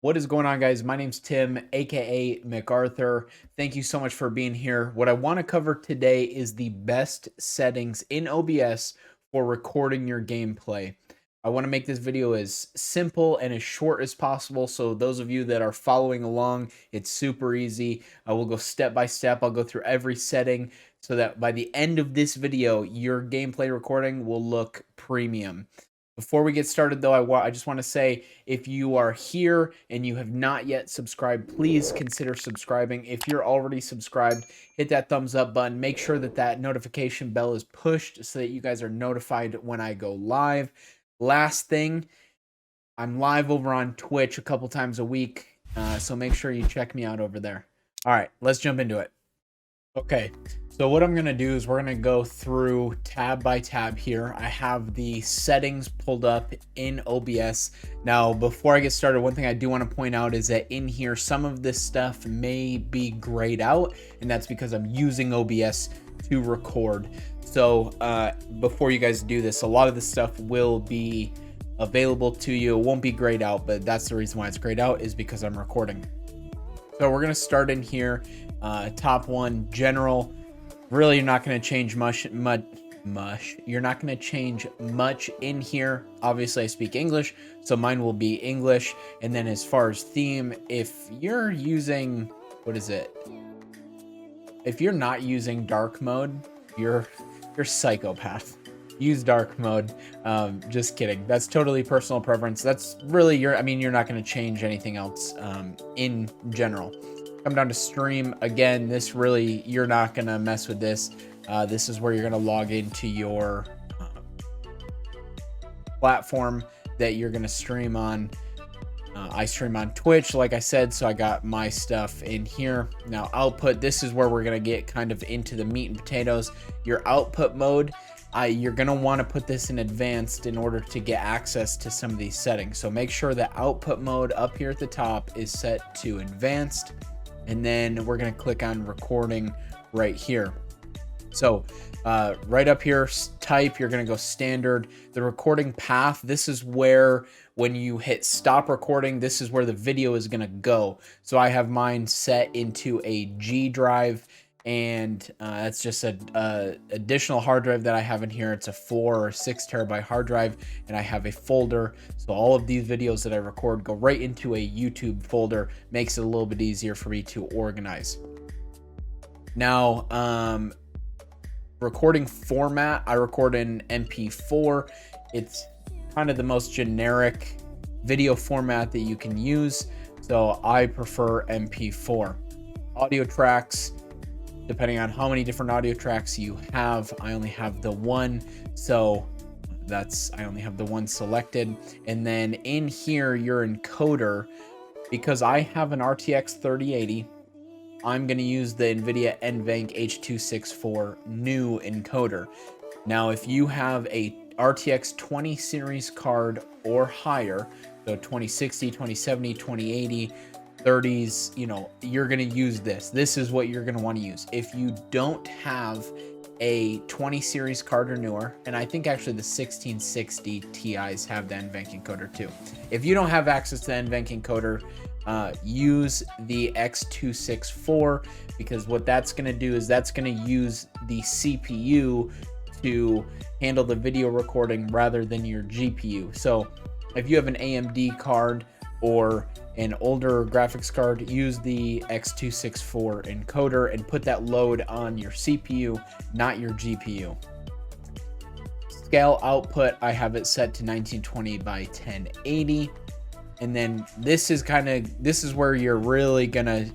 What is going on, guys? My name's Tim, aka MacArthur. Thank you so much for being here. What I want to cover today is the best settings in OBS for recording your gameplay. I want to make this video as simple and as short as possible, so those of you that are following along, it's super easy. I will go step by step. I'll go through every setting so that by the end of this video, your gameplay recording will look premium. Before we get started, though, I just want to say, if you are here and you have not yet subscribed, please consider subscribing. If you're already subscribed, hit that thumbs up button. Make sure that that notification bell is pushed so that you guys are notified when I go live. Last thing, I'm live over on Twitch a couple times a week, so make sure you check me out over there. All right, let's jump into it. Okay, so what I'm going to do is we're going to go through tab by tab here. I have the settings pulled up in OBS. Now, before I get started, one thing I do want to point out is that in here, some of this stuff may be grayed out, and that's because I'm using OBS to record. So before you guys do this, a lot of this stuff will be available to you. It won't be grayed out, but that's the reason why it's grayed out, is because I'm recording. So we're going to start in here. Top one, general. Really, you're not going to change much. You're not going to change much in here. Obviously, I speak English, so mine will be English. And then as far as theme, if you're using, what is it? If you're not using dark mode, you're psychopath. Use dark mode. Just kidding. That's totally personal preference. That's really you're not going to change anything else in general. Come down to stream again. This really, you're not going to mess with this. This is where you're going to log into your platform that you're going to stream on. I stream on Twitch, like I said, so I got my stuff in here. Now, output, this is where we're going to get kind of into the meat and potatoes. Your output mode, you're going to want to put this in advanced in order to get access to some of these settings. So make sure that output mode up here at the top is set to advanced. And then we're going to click on recording right here. So right up here, type, you're going to go standard. The recording path, this is where when you hit stop recording, this is where the video is going to go. So I have mine set into a G drive, and that's just an additional hard drive that I have in here. It's a 4 or 6 terabyte hard drive, and I have a folder. So all of these videos that I record go right into a YouTube folder. Makes it a little bit easier for me to organize. Now, recording format, I record in MP4. It's kind of the most generic video format that you can use, so I prefer MP4. Audio tracks, depending on how many different audio tracks you have, I only have the one, so I only have the one selected. And then in here, your encoder, because I have an RTX 3080, I'm going to use the NVIDIA NVENC H.264 new encoder. Now, if you have a RTX 20 series card or higher, so 2060, 2070, 2080, 30s, you're going to use this. This is what you're going to want to use. If you don't have a 20 series card or newer, and I think actually the 1660 Ti's have the NVENC encoder too. If you don't have access to the NVENC encoder, use the X264, because what that's going to do is that's going to use the CPU to handle the video recording rather than your GPU. So if you have an AMD card or an older graphics card, use the X264 encoder and put that load on your CPU, not your GPU. Scale output, I have it set to 1920 by 1080. And then this is where you're really gonna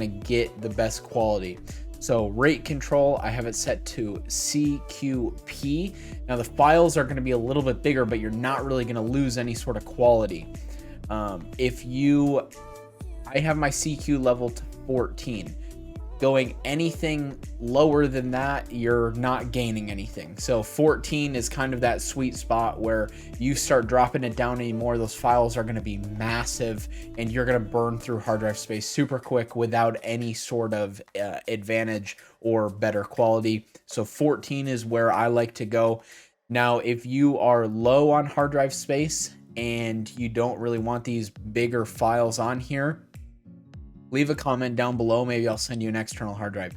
get the best quality. So rate control, I have it set to CQP. Now the files are going to be a little bit bigger, but you're not really going to lose any sort of quality. I have my CQ level to 14. Going anything lower than that, you're not gaining anything. So 14 is kind of that sweet spot where you start dropping it down anymore, those files are going to be massive and you're going to burn through hard drive space super quick without any sort of advantage or better quality. So 14 is where I like to go. Now, if you are low on hard drive space, and you don't really want these bigger files on here, leave a comment down below. Maybe I'll send you an external hard drive.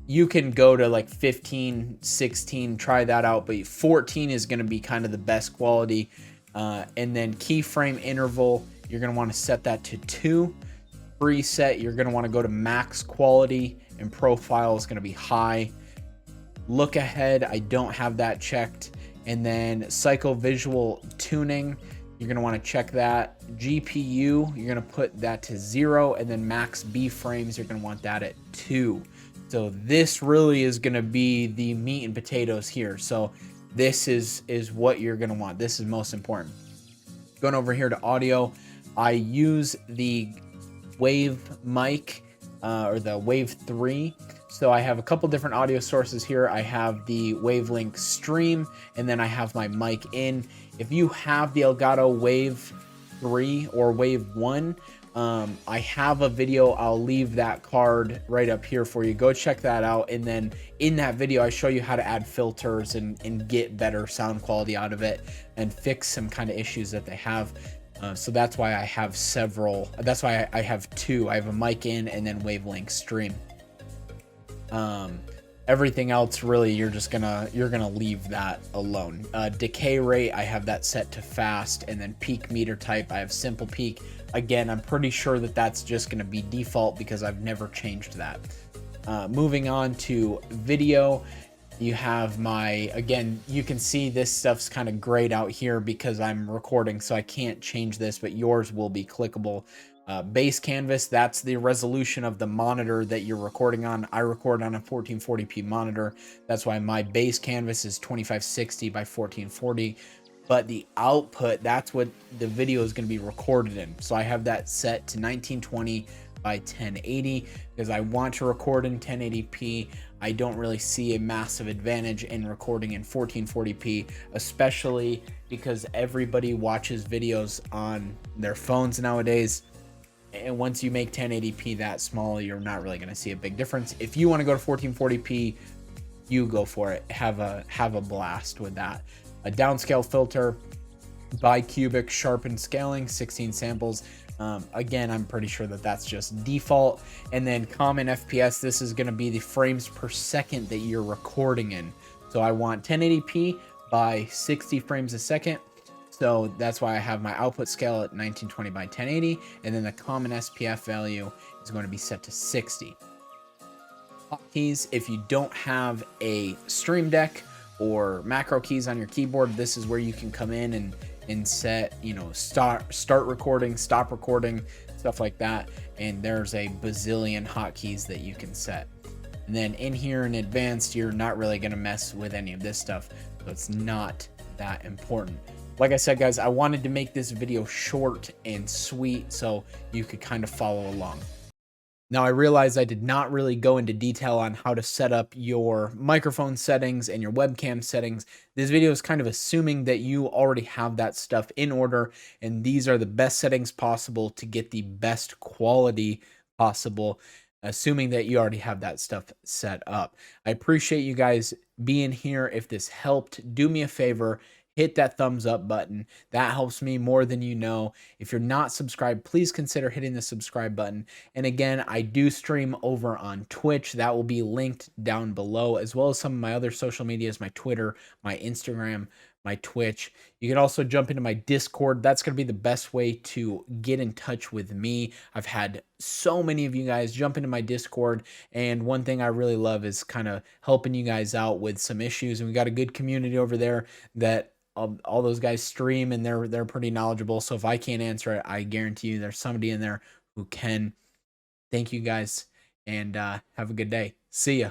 You can go to like 15, 16, try that out, but 14 is going to be kind of the best quality. And then keyframe interval, you're going to want to set that to 2. Preset, you're going to want to go to max quality, and profile is going to be high. Look ahead, I don't have that checked. And then psychovisual tuning, you're going to want to check that. GPU, you're going to put that to 0, and then max B frames, you're going to want that at 2. So this really is going to be the meat and potatoes here. So this is what you're going to want. This is most important. Going over here to audio, I use the Wave mic or the Wave 3. So I have a couple different audio sources here. I have the Wavelink Stream, and then I have my mic in. If you have the Elgato Wave 3 or Wave 1, I have a video. I'll leave that card right up here for you. Go check that out. And then in that video, I show you how to add filters and get better sound quality out of it and fix some kind of issues that they have. So that's why I have several. That's why I have 2. I have a mic in and then Wavelink Stream. Everything else, really, you're gonna leave that alone. Decay rate, I have that set to fast, and then peak meter type, I have simple peak. Again, I'm pretty sure that that's just gonna be default because I've never changed that. Moving on to video, you have my, again, you can see this stuff's kind of grayed out here because I'm recording, so I can't change this, but yours will be clickable. Base canvas, that's the resolution of the monitor that you're recording on. I record on a 1440p monitor. That's why my base canvas is 2560 by 1440. But the output, that's what the video is going to be recorded in. So I have that set to 1920 by 1080 because I want to record in 1080p. I don't really see a massive advantage in recording in 1440p, especially because everybody watches videos on their phones nowadays. And once you make 1080p that small, you're not really going to see a big difference. If you want to go to 1440p, you go for it. Have a blast with that. A downscale filter, bicubic sharpened scaling, 16 samples. Again, I'm pretty sure that that's just default. And then common FPS, this is going to be the frames per second that you're recording in. So I want 1080p by 60 frames a second. So that's why I have my output scale at 1920 by 1080, and then the common SPF value is going to be set to 60. Hotkeys, if you don't have a Stream Deck or macro keys on your keyboard, this is where you can come in and set, you know, start recording, stop recording, stuff like that. And there's a bazillion hotkeys that you can set. And then in here in advanced, you're not really going to mess with any of this stuff, so it's not that important. Like I said, guys, I wanted to make this video short and sweet so you could kind of follow along. Now, I realize I did not really go into detail on how to set up your microphone settings and your webcam settings. This video is kind of assuming that you already have that stuff in order, and these are the best settings possible to get the best quality possible, assuming that you already have that stuff set up. I appreciate you guys being here. If this helped, do me a favor. Hit that thumbs up button. That helps me more than you know. If you're not subscribed, please consider hitting the subscribe button. And again, I do stream over on Twitch. That will be linked down below, as well as some of my other social medias, my Twitter, my Instagram, my Twitch. You can also jump into my Discord. That's going to be the best way to get in touch with me. I've had so many of you guys jump into my Discord, and one thing I really love is kind of helping you guys out with some issues. And we got a good community over there that all those guys stream, and they're pretty knowledgeable. So if I can't answer it, I guarantee you there's somebody in there who can. Thank you guys, and have a good day. See ya.